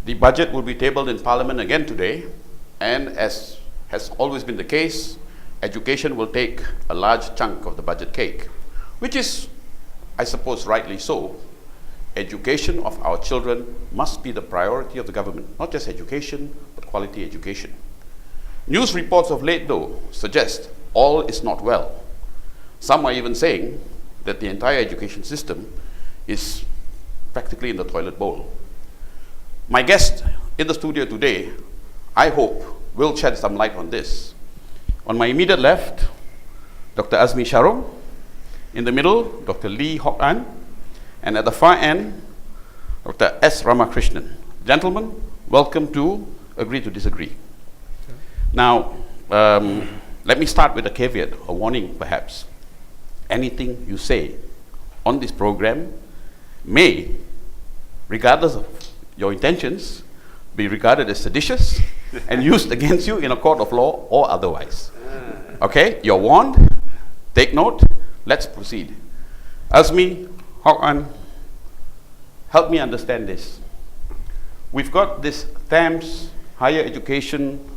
The budget will be tabled in Parliament again today, and as has always been the case, education will take a large chunk of the budget cake, which is, I suppose, rightly so. Education of our children must be the priority of the government, not just education, but quality education. News reports of late, though, suggest all is not well. Some are even saying that the entire education system is practically in the toilet bowl. My guest in the studio today, I hope, will shed some light on this. On my immediate left, Dr. Azmi Sharong. In the middle, Dr. Lee Hock An. And at the far end, Dr. S. Ramakrishnan. Gentlemen, welcome to Agree to Disagree. Now, let me start with a caveat, a warning perhaps. Anything you say on this program may, regardless of your intentions, be regarded as seditious and used against you in a court of law or otherwise. Okay, you're warned. Take note. Let's proceed. Azmi, Hock An, help me understand this. We've got this THAMS Higher Education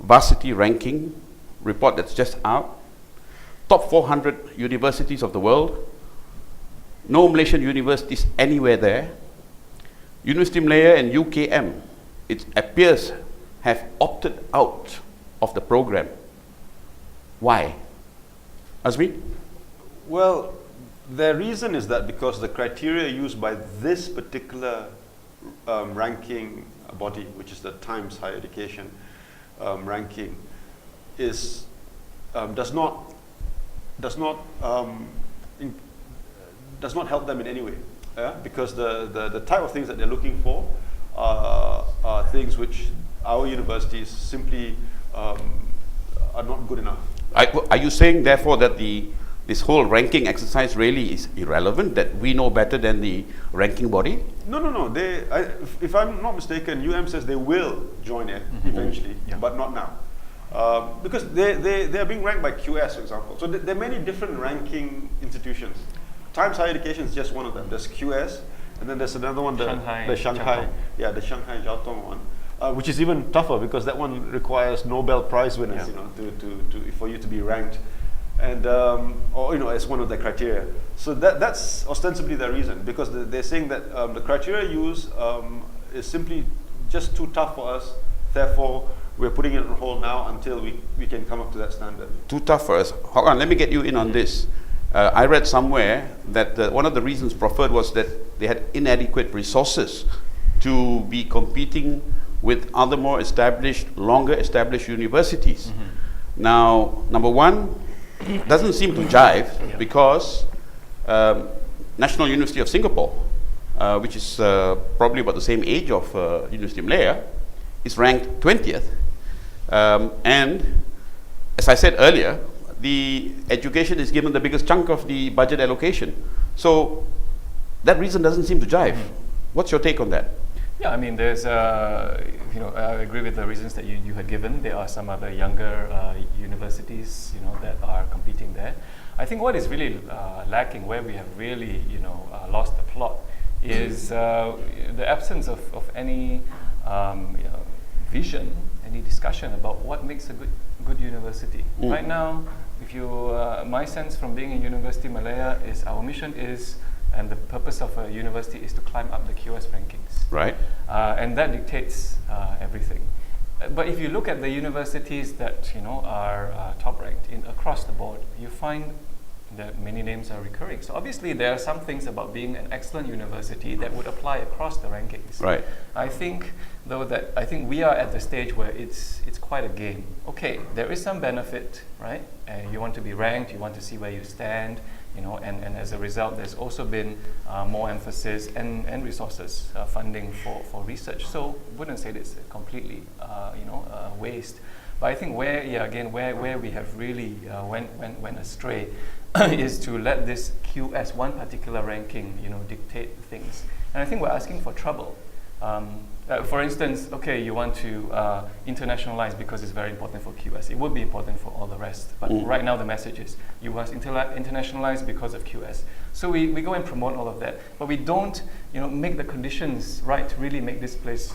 Varsity Ranking report that's just out. Top 400 universities of the world. No Malaysian universities anywhere there. University Malaya and UKM, it appears, have opted out of the program. Why? Azmi? Well, the reason is that because the criteria used by this particular ranking body, which is the Times Higher Education ranking, is does not help them in any way, because the type of things that they're looking for are things which our universities simply are not good enough. Are you saying, therefore, that this whole ranking exercise really is irrelevant, that we know better than the ranking body? No. If I'm not mistaken, says they will join it eventually, but not now. Because they are being ranked by QS, for example. So there are many different ranking institutions. Times Higher Education is just one of them. There's QS, and then there's another one, the Shanghai Jiao Tong one, which is even tougher because that one requires Nobel Prize winners, for you to be ranked, and as one of the criteria. So that's ostensibly the reason, because they're saying that the criteria used is simply just too tough for us. Therefore, we're putting it on hold now until we can come up to that standard. Too tough for us. Hold on, let me get you in on this. I read somewhere that one of the reasons proffered was that they had inadequate resources to be competing with other more established, longer established universities. Now, number one, doesn't seem to jive because National University of Singapore, which is probably about the same age of University of Malaya, is ranked 20th. And as I said earlier, the education is given the biggest chunk of the budget allocation. So that reason doesn't seem to jive. What's your take on that? Yeah, I mean, there's, I agree with the reasons that you had given. There are some other younger universities, that are competing there. I think what is really lacking, where we have really, lost the plot, is the absence of any vision, any discussion about what makes a good university. Right now, if my sense from being in University Malaya is our mission is, and the purpose of a university is to climb up the QS rankings. Right. And that dictates everything. But if you look at the universities that are top ranked across the board, you find that many names are recurring. So obviously there are some things about being an excellent university that would apply across the rankings. Right. I think we are at the stage where it's quite a game. Okay, there is some benefit, right? You want to be ranked, you want to see where you stand, and as a result, there's also been more emphasis and resources, funding for research. So wouldn't say it's completely, waste. But I think where we have really went astray is to let this QS, one particular ranking, dictate things. And I think we're asking for trouble. For instance, okay, you want to internationalize because it's very important for QS. It would be important for all the rest. But right now the message is you must internationalize because of QS. So we go and promote all of that. But we don't make the conditions right to really make this place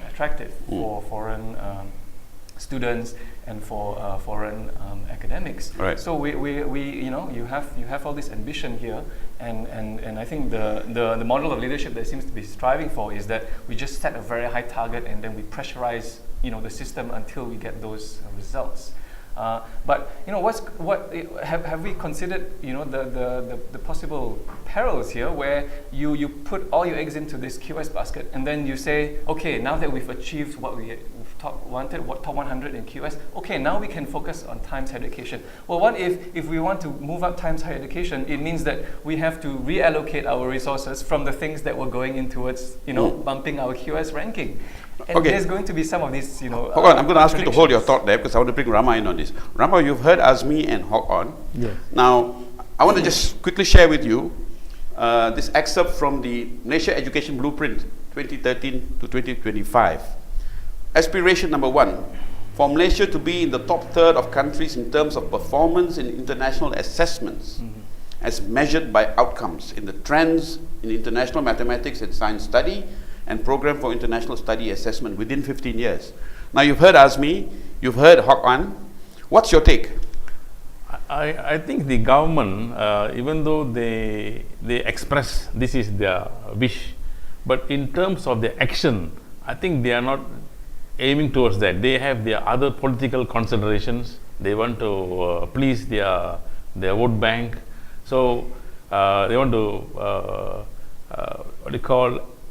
attractive for foreign students and for foreign academics. Right. So we you have all this ambition here, and I think the model of leadership that seems to be striving for is that we just set a very high target and then we pressurize the system until we get those results. But have we considered the possible perils here, where you put all your eggs into this QS basket and then you say, okay, now that we've achieved what we top 100 in QS, okay, now we can focus on times higher education. Well, what if we want to move up times higher education? It means that we have to reallocate our resources from the things that were going in towards bumping our QS ranking. And there's going to be some of these, Hold on, I'm going to ask you to hold your thought there because I want to bring Rama in on this. Rama, you've heard Azmi and Hok On. Yes. Now, I want to just quickly share with you this excerpt from the Malaysia Education Blueprint 2013 to 2025. Aspiration number 1, for Malaysia to be in the top third of countries in terms of performance in international assessments as measured by outcomes in the trends in international mathematics and science study and program for international study assessment within 15 years. Now you've heard Azmi, you've heard Hok An. What's your take? I think the government, even though they express this is their wish, but in terms of their action, I think they are not aiming towards that. They have their other political considerations. They want to please their vote bank. So they want to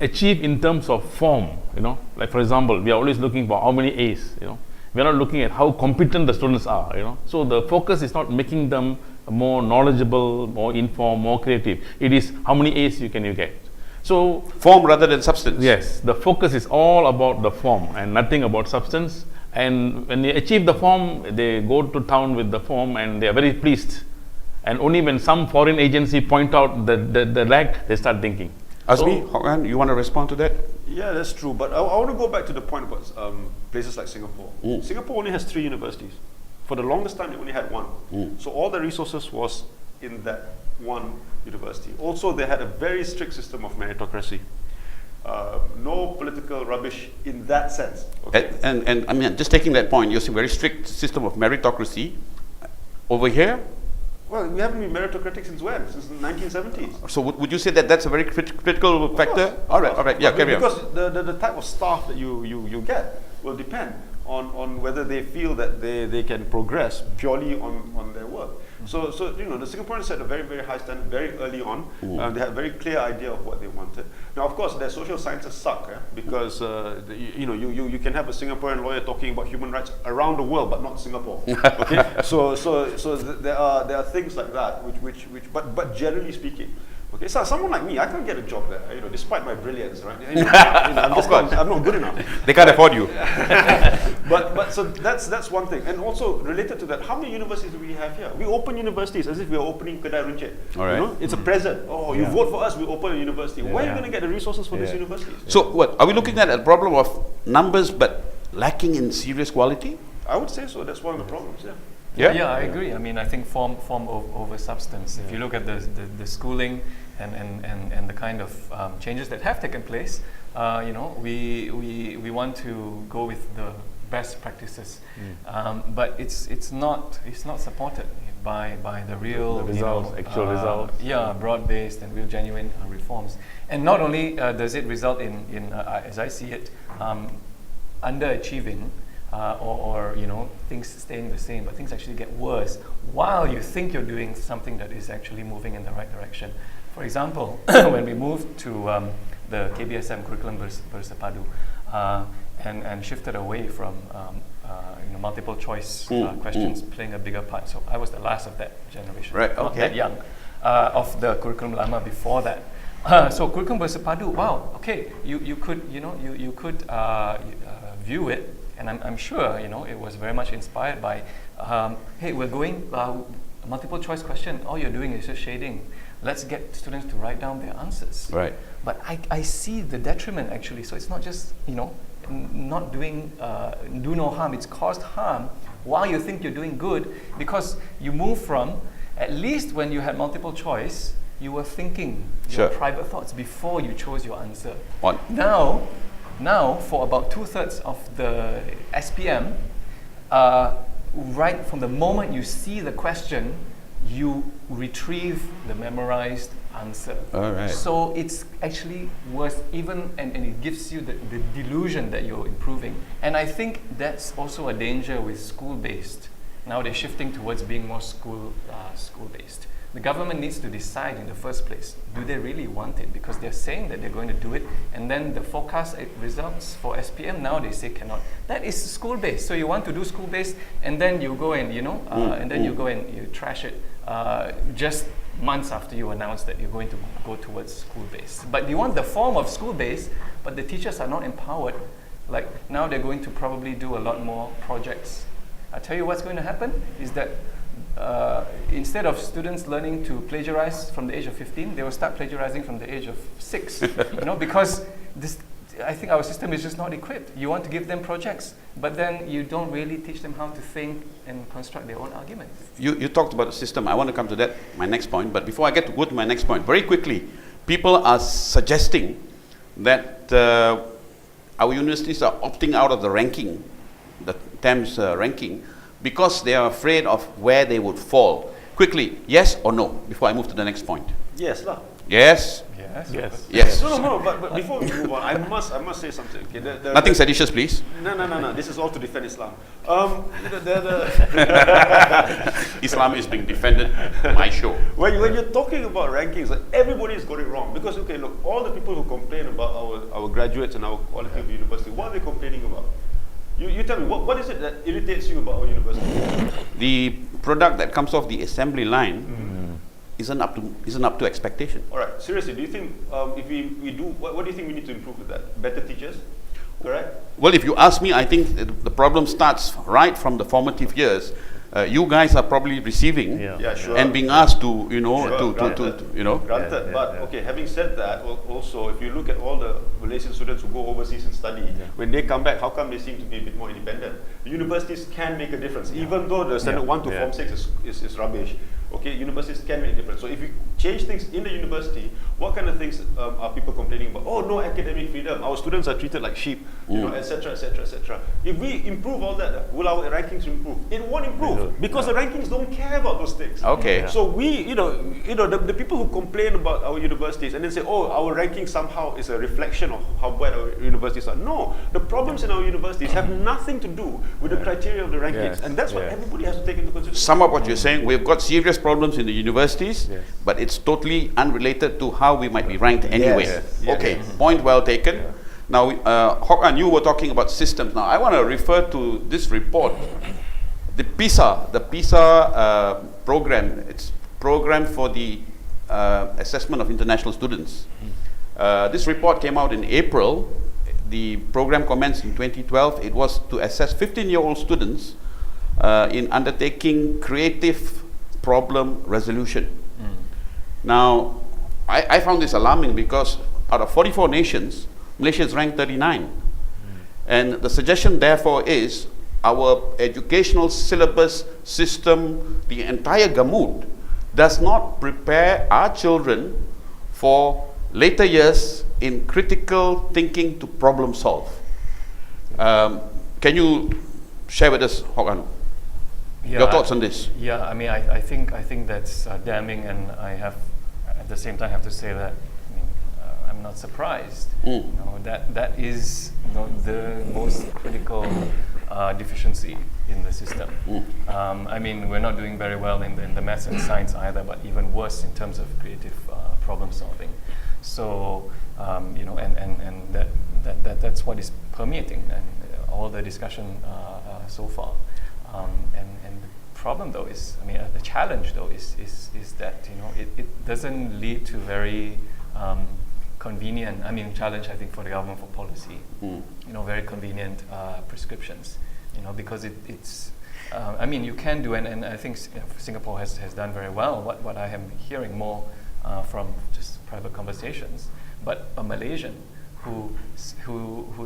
achieve in terms of form. Like for example, we are always looking for how many A's. We are not looking at how competent the students are. So the focus is not making them more knowledgeable, more informed, more creative. It is how many A's you get. So form rather than substance. Yes, the focus is all about the form and nothing about substance. And when they achieve the form, they go to town with the form and they are very pleased. And only when some foreign agency point out the lack, they start thinking. Azmi, Hok An, you want to respond to that? Yeah, that's true. But I want to go back to the point about places like Singapore. Singapore only has 3 universities. For the longest time, they only had 1. So all the resources was in that 1 university. Also, they had a very strict system of meritocracy. No political rubbish in that sense. Okay? And I mean, just taking that point, you're saying very strict system of meritocracy. Over here? Well, we haven't been meritocratic since when? Since the 1970s. So would you say that that's a very critical factor? All right. Yeah, carry on. Because the type of staff that you get will depend on whether they feel that they can progress purely on their work. So the Singaporeans set a very, very high standard very early on. They had a very clear idea of what they wanted. Now, of course, their social sciences suck because you can have a Singaporean lawyer talking about human rights around the world, but not Singapore. Okay, so there are things like that but generally speaking. Okay, so someone like me, I can't get a job there, despite my brilliance, right? I'm not good enough. They can't afford you. But so that's one thing. And also related to that, how many universities do we have here? We open universities as if we are opening Kedai Runcit. All right. It's a present. Oh, you vote for us, we open a university. Where are you going to get the resources for these universities? So what, are we looking at a problem of numbers but lacking in serious quality? I would say so. That's one of the problems, Yeah, I agree. I mean, I think form over substance. If you look at the schooling and the kind of changes that have taken place, we want to go with the best practices, but it's not supported by the real results, actual results. Yeah, broad-based and real genuine reforms. And not only does it result in as I see it, underachieving. Or things staying the same, but things actually get worse while you think you're doing something that is actually moving in the right direction. For example, when we moved to the KBSM curriculum bersepadu and shifted away from multiple choice questions playing a bigger part. So I was the last of that generation, not that young, of the curriculum lama before that. So curriculum bersepadu, wow, okay, you could view it. And I'm sure, it was very much inspired by, hey, we're going, a multiple choice question, all you're doing is just shading. Let's get students to write down their answers. Right. But I see the detriment actually. So it's not just, not doing, do no harm. It's caused harm while you think you're doing good, because you move from, at least when you had multiple choice, you were thinking your private thoughts before you chose your answer. Now, for about 2/3 of the SPM, right from the moment you see the question, you retrieve the memorized answer. All right. So it's actually worse, even, and it gives you the delusion that you're improving. And I think that's also a danger with school-based. Now they're shifting towards being more school-based. The government needs to decide in the first place, do they really want it? Because they're saying that they're going to do it, and then the forecast results for SPM, now they say cannot. That is school-based. So you want to do school-based, and then you go and, you go and you trash it just months after you announce that you're going to go towards school-based. But you want the form of school-based, but the teachers are not empowered. Like now they're going to probably do a lot more projects. I tell you what's going to happen is that instead of students learning to plagiarize from the age of 15, they will start plagiarizing from the age of 6. Because I think our system is just not equipped. You want to give them projects, but then you don't really teach them how to think and construct their own arguments. You talked about the system. I want to come to that, my next point. But before I get to go to my next point, very quickly, people are suggesting that our universities are opting out of the ranking, the TAMS ranking, because they are afraid of where they would fall. Quickly, yes or no, before I move to the next point? Yes, lah. Yes? Yes. No, but before we move on, I must say something. Okay, nothing seditious, please. No. This is all to defend Islam. Islam is being defended. My show. When you're talking about rankings, everybody's got it wrong. Because look, all the people who complain about our graduates and our quality of university, what are they complaining about? You tell me, what is it that irritates you about our university? The product that comes off the assembly line isn't up to expectation. All right, seriously, do you think if we do, what do you think we need to improve with that? Better teachers, correct? Well, if you ask me, I think the problem starts right from the formative years. You guys are probably receiving and being asked to, Granted, but okay, having said that, also, if you look at all the Malaysian students who go overseas and study, when they come back, how come they seem to be a bit more independent? The universities can make a difference, even though the Standard 1 to Form 6 is rubbish. Okay, universities can make a difference. So if you change things in the university, what kind of things are people complaining about? Oh, no academic freedom. Our students are treated like sheep, etc., etc., etc. If we improve all that, will our rankings improve? It won't improve because the rankings don't care about those things. Okay. So we, the people who complain about our universities and then say, oh, our ranking somehow is a reflection of how bad our universities are. No, the problems in our universities have nothing to do with the criteria of the rankings, and that's what everybody has to take into consideration. Sum up what you're saying. We've got serious problems in the universities, but it's totally unrelated to how we might be ranked anyway. Okay, point well taken. Now, Hok An, you were talking about systems. Now, I want to refer to this report, the PISA program. It's program for the assessment of international students. This report came out in April. The program commenced in 2012. It was to assess 15-year-old students in undertaking creative problem resolution. Now, I found this alarming because out of 44 nations, Malaysia is ranked 39. And the suggestion therefore is our educational syllabus system, the entire gamut, does not prepare our children for later years in critical thinking to problem solve. Can you share with us, Hok An, your thoughts on this? Yeah, I mean, I think that's damning, and I have at the same time have to say that I'm not surprised. That is the most critical deficiency in the system. I mean, we're not doing very well in the maths and science either, but even worse in terms of creative problem solving. So and that's what is permeating and all the discussion so far. And the problem though is, I mean, the challenge though is that it doesn't lead to very convenient. I mean, challenge I think for the government for policy. Very convenient prescriptions. Because it's I mean, you can do, and I think Singapore has done very well. What I am hearing more from just private conversations, but a Malaysian who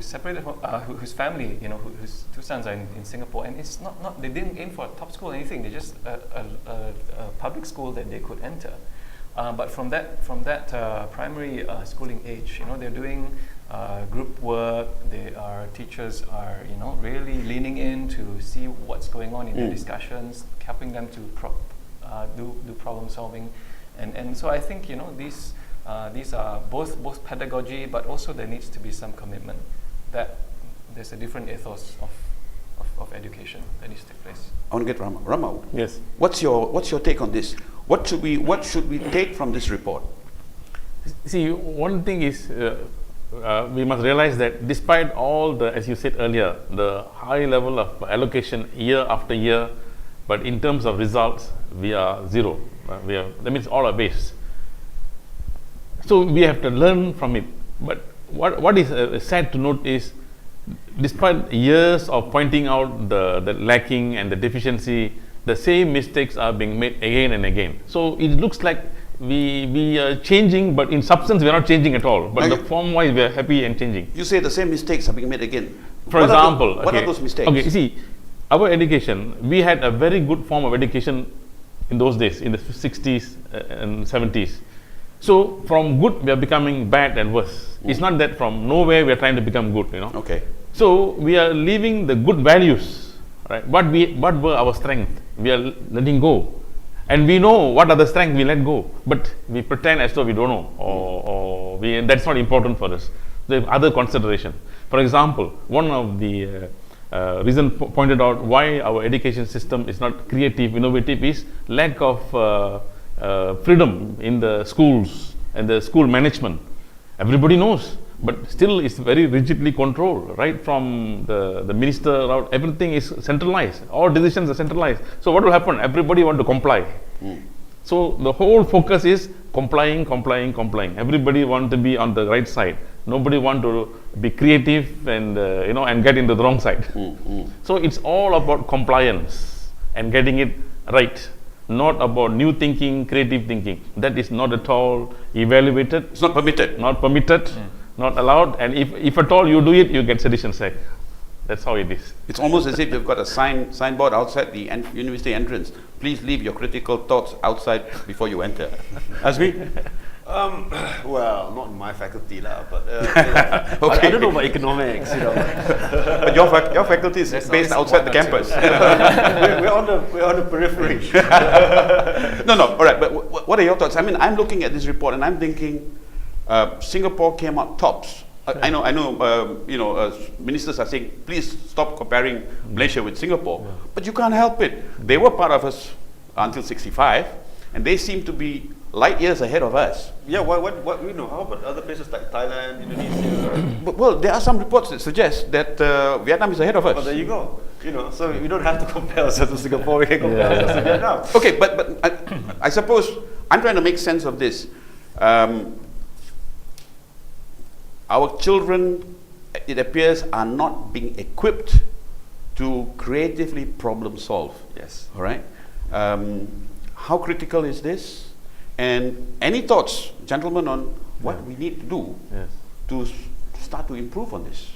separated from, whose family, whose two sons are in Singapore, and it's not they didn't aim for a top school or anything. They just a public school that they could enter. But from that primary schooling age, they're doing group work. Teachers are really leaning in to see what's going on in their discussions, helping them to do problem solving, and so I think these are both pedagogy, but also there needs to be some commitment that there's a different ethos of education that needs to take place. I want to get Rama. Rama, Yes. what's your take on this? What should we take from this report? See, one thing is we must realize that despite all the, as you said earlier, the high level of allocation year after year, but in terms of results, we are zero. That means all are waste. So we have to learn from it. But what is sad to note is, despite years of pointing out the lacking and the deficiency, the same mistakes are being made again and again. So it looks like we are changing, but in substance we are not changing at all. But Okay. the form wise we are happy and changing. You say the same mistakes are being made again. For What example, what are those mistakes? Okay, see, our education, we had a very good form of education in those days, in the 60s and 70s. So from good we are becoming bad and worse. It's not that from nowhere we are trying to become good, Okay. So we are leaving the good values, right? What were our strength? We are letting go, and we know what are the strength we let go, but we pretend as though we don't know, or that's not important for us. There are other consideration. For example, one of the reason pointed out why our education system is not creative, innovative is lack of freedom in the schools and the school management. Everybody knows, but still it's very rigidly controlled, right from the minister out. Everything is centralized. All decisions are centralized. So what will happen? Everybody want to comply. So the whole focus is complying. Everybody want to be on the right side. Nobody want to be creative and and get into the wrong side. So it's all about compliance and getting it right, not about new thinking, creative thinking. That is not at all evaluated. It's not permitted. Not permitted, not allowed. And if at all you do it, you get sedition sack. That's how it is. It's almost as if they've got a signboard outside the university entrance. Please leave your critical thoughts outside before you enter. Azmi? Well, not in my faculty lah, but Okay. I don't know about economics. But your faculty is based outside the campus. we're on the periphery. No, all right. But what are your thoughts? I mean, I'm looking at this report and I'm thinking, Singapore came out tops. I know. Ministers are saying, please stop comparing Malaysia with Singapore. But you can't help it. They were part of us until 65, and they seem to be light years ahead of us. Yeah, what how about other places like Thailand, Indonesia? Well, there are some reports that suggest that Vietnam is ahead of us. Well, there you go. So we don't have to compare ourselves to Singapore. We can compare ourselves to Vietnam. Okay, but I suppose I'm trying to make sense of this. Our children, it appears, are not being equipped to creatively problem solve. Yes. All right. How critical is this? And any thoughts, gentlemen, on what we need to do to start to improve on this?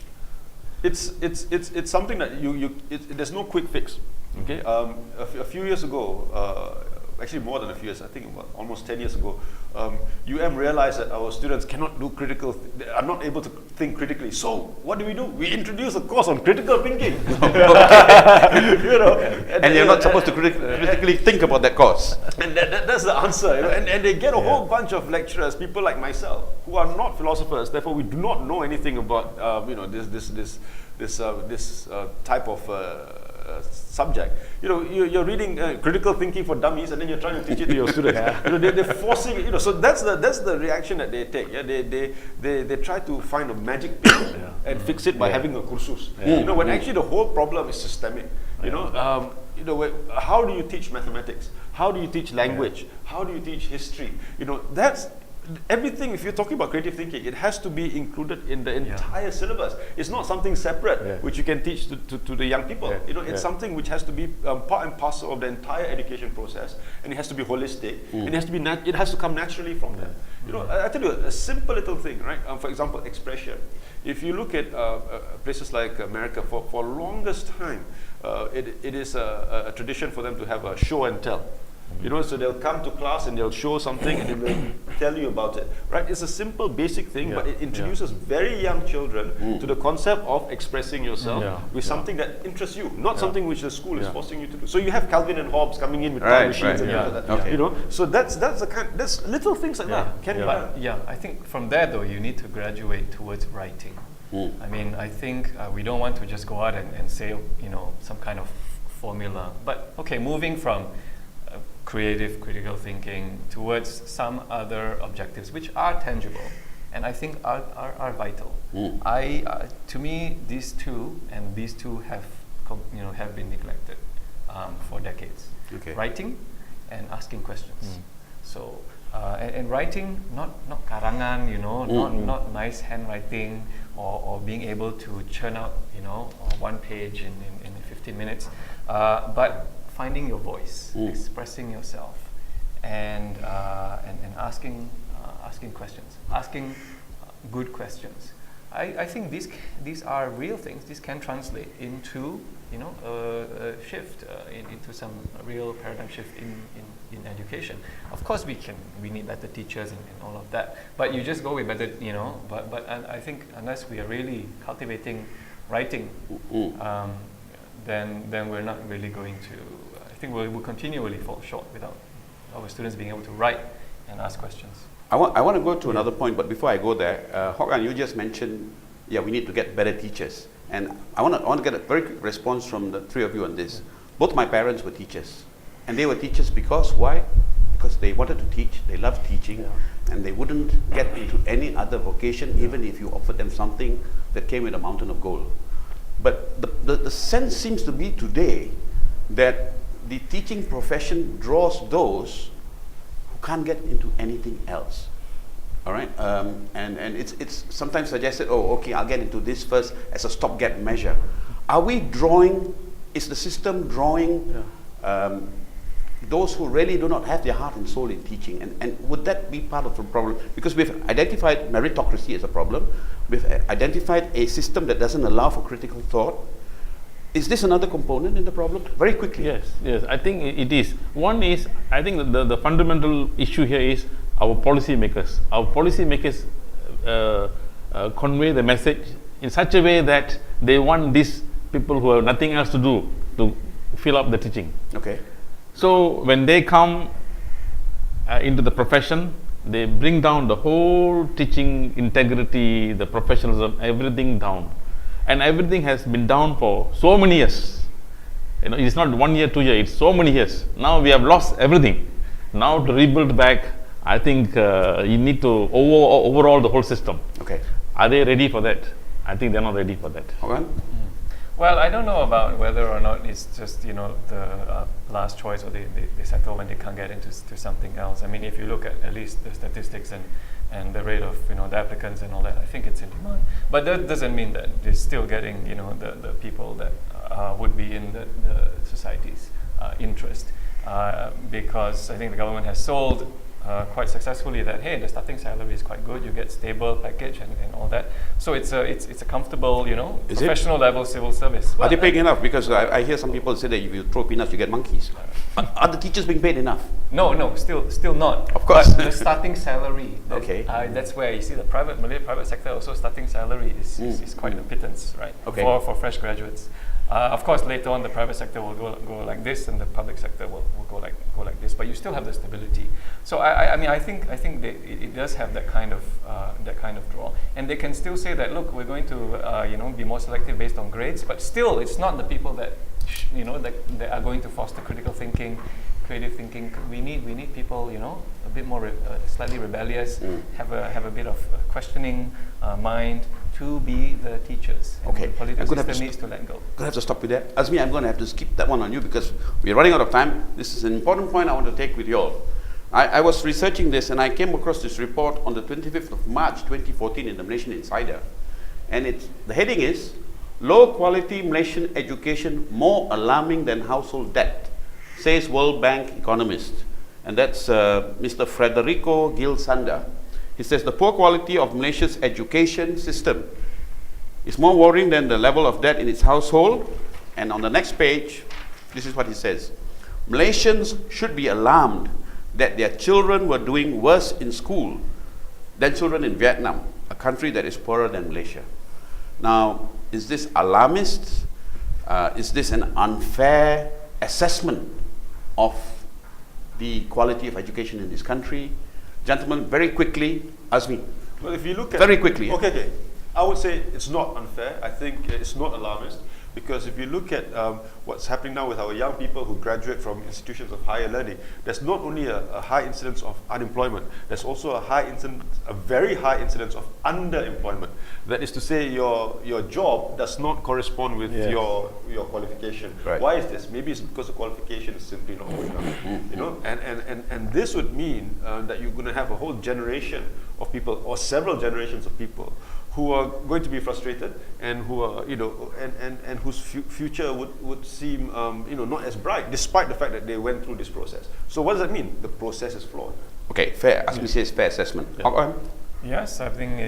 It's something that there's no quick fix. Okay. A few years ago, actually more than a few years, I think about almost 10 years ago, realized that our students cannot do they are not able to think critically. So what do? We introduce a course on critical thinking. And you're not supposed to critically think about that course. And that's the answer. And they get a whole bunch of lecturers, people like myself, who are not philosophers. Therefore, we do not know anything about this type of subject. You're reading critical thinking for dummies, and then you're trying to teach it to your students. They're forcing it. So that's the reaction that they take. Yeah, they try to find a magic pill and fix it by having a kursus. When actually the whole problem is systemic. How do you teach mathematics? How do you teach language? How do you teach history? That's everything, if you're talking about creative thinking, it has to be included in the entire syllabus. It's not something separate which you can teach to the young people. You know, it's something which has to be part and parcel of the entire education process, and it has to be holistic, and it has to be it has to come naturally from them. You know, I tell you a simple little thing, right? For example, expression. If you look at places like America, for longest time, it is a tradition for them to have a show and tell. You know, so they'll come to class and they'll show something and they'll tell you about it, right? It's a simple, basic thing, but it introduces very young children to the concept of expressing yourself with something that interests you, not something which the school is forcing you to do. So you have Calvin and Hobbes coming in with time machines and things like that. You know, so that's little things like that can be done. Yeah, I think from there though, you need to graduate towards writing. I mean, I think we don't want to just go out and say, you know, some kind of formula. But okay, moving from creative, critical thinking towards some other objectives which are tangible and I think are vital. To me, these two have have been neglected for decades. Writing and asking questions. So and writing, not karangan, you know, not nice handwriting or being able to churn out, you know, one page in 15 minutes, but finding your voice, expressing yourself, and asking questions, asking good questions. I think these are real things. These can translate into, you know, a shift into some real paradigm shift in education. Of course, we need better teachers and all of that. But you just go with better, you know. But I think unless we are really cultivating writing, then we're not really going to. I think we'll continually fall short without our students being able to write and ask questions. I want to go to another point, but before I go there, Hogan, you just mentioned, we need to get better teachers. And I want to get a very quick response from the three of you on this. Both my parents were teachers. And they were teachers because, why? Because they wanted to teach, they loved teaching, and they wouldn't get into any other vocation, even if you offered them something that came with a mountain of gold. But the sense seems to be today that the teaching profession draws those who can't get into anything else. All right, and it's sometimes suggested, okay, I'll get into this first as a stopgap measure. Are we drawing? Is the system drawing those who really do not have their heart and soul in teaching? And would that be part of the problem? Because we've identified meritocracy as a problem. We've identified a system that doesn't allow for critical thought. Is this another component in the problem? Very quickly. Yes, I think it is. One is, I think the fundamental issue here is our policy makers. Our policy makers convey the message in such a way that they want these people who have nothing else to do to fill up the teaching. Okay. So when they come into the profession, they bring down the whole teaching integrity, the professionalism, everything down. And everything has been down for so many years. You know, it's not 1 year, 2 years, it's so many years. Now we have lost everything. Now to rebuild back, I think you need to overhaul the whole system. Okay. Are they ready for that? I think they're not ready for that. Okay. Well, I don't know about whether or not it's just, you know, the last choice, or they settle when they can't get into something else. I mean, if you look at least the statistics and the rate of, you know, the applicants and all that, I think it's in demand. But that doesn't mean that they're still getting, you know, the people that would be in the society's interest. Because I think the government has sold quite successfully that, hey, the starting salary is quite good, you get stable package and all that. So it's a comfortable, you know, professional level civil service. Are they paying enough? Because I hear some people say that if you throw peanuts, you get monkeys. Are the teachers being paid enough? No, still not. Of course. But the starting salary, okay. That's where you see the Malay private sector also starting salary is quite a pittance, right? Okay. For fresh graduates. Of course, later on the private sector will go like this, and the public sector will go like this. But you still have the stability. So I mean, I think it does have that kind of draw, and they can still say that, look, we're going to be more selective based on grades, but still, it's not the people that that are going to foster critical thinking, creative thinking. We need people, you know, a bit more slightly rebellious, have a bit of questioning mind, to be the teachers. Okay. The political system needs to let go. I'm going to have to stop with that. Azmi, I'm going to have to skip that one on you because we're running out of time. This is an important point I want to take with you all. I was researching this and I came across this report on the 25th of March 2014 in the Malaysian Insider. And the heading is, Low Quality Malaysian Education More Alarming Than Household Debt, says World Bank economist. And that's Mr. Frederico Gil Sanda. He says the poor quality of Malaysia's education system is more worrying than the level of debt in its household. And on the next page, this is what he says. Malaysians should be alarmed that their children were doing worse in school than children in Vietnam, a country that is poorer than Malaysia. Now, is this alarmist? Is this an unfair assessment of the quality of education in this country? Gentlemen, very quickly, Azmi. Well, if you look at... Very quickly. Okay. I would say it's not unfair. I think it's not alarmist. Because if you look at what's happening now with our young people who graduate from institutions of higher learning, there's not only a high incidence of unemployment, there's also a very high incidence of underemployment. That is to say, your job does not correspond with your qualification. Right. Why is this? Maybe it's because the qualification is simply not good enough. You know, and this would mean that you're going to have a whole generation of people, or several generations of people, who are going to be frustrated and who are, and whose future would seem, not as bright, despite the fact that they went through this process. So what does that mean? The process is flawed. Okay, fair. As we say, it's fair assessment. Yeah. Yes, I think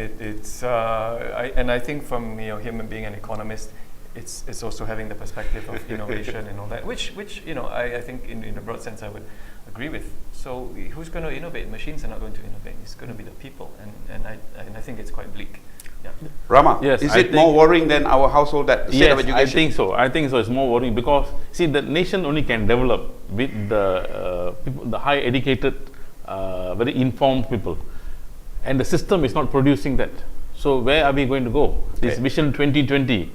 I think from him being an economist, it's also having the perspective of innovation and all that, which I think in a broad sense I would agree with. So who's going to innovate? Machines are not going to innovate. It's going to be the people, and I think it's quite bleak. Yeah. Rama, yes, is it more worrying than our household debt, the state of education? I think so. I think so. It's more worrying because, see, the nation only can develop with the people, the high educated, very informed people. And the system is not producing that. So where are we going to go? This Vision 2020,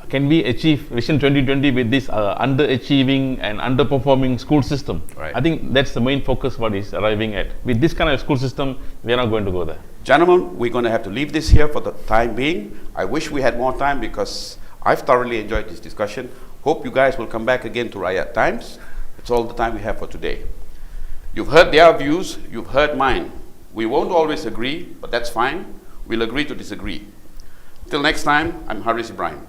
can we achieve Vision 2020 with this underachieving and underperforming school system? Right. I think that's the main focus what is arriving at. With this kind of school system, we are not going to go there. Gentlemen, we're going to have to leave this here for the time being. I wish we had more time because I've thoroughly enjoyed this discussion. Hope you guys will come back again to Rakyat Times. That's all the time we have for today. You've heard their views, you've heard mine. We won't always agree, but that's fine. We'll agree to disagree. Till next time, I'm Haris Ibrahim.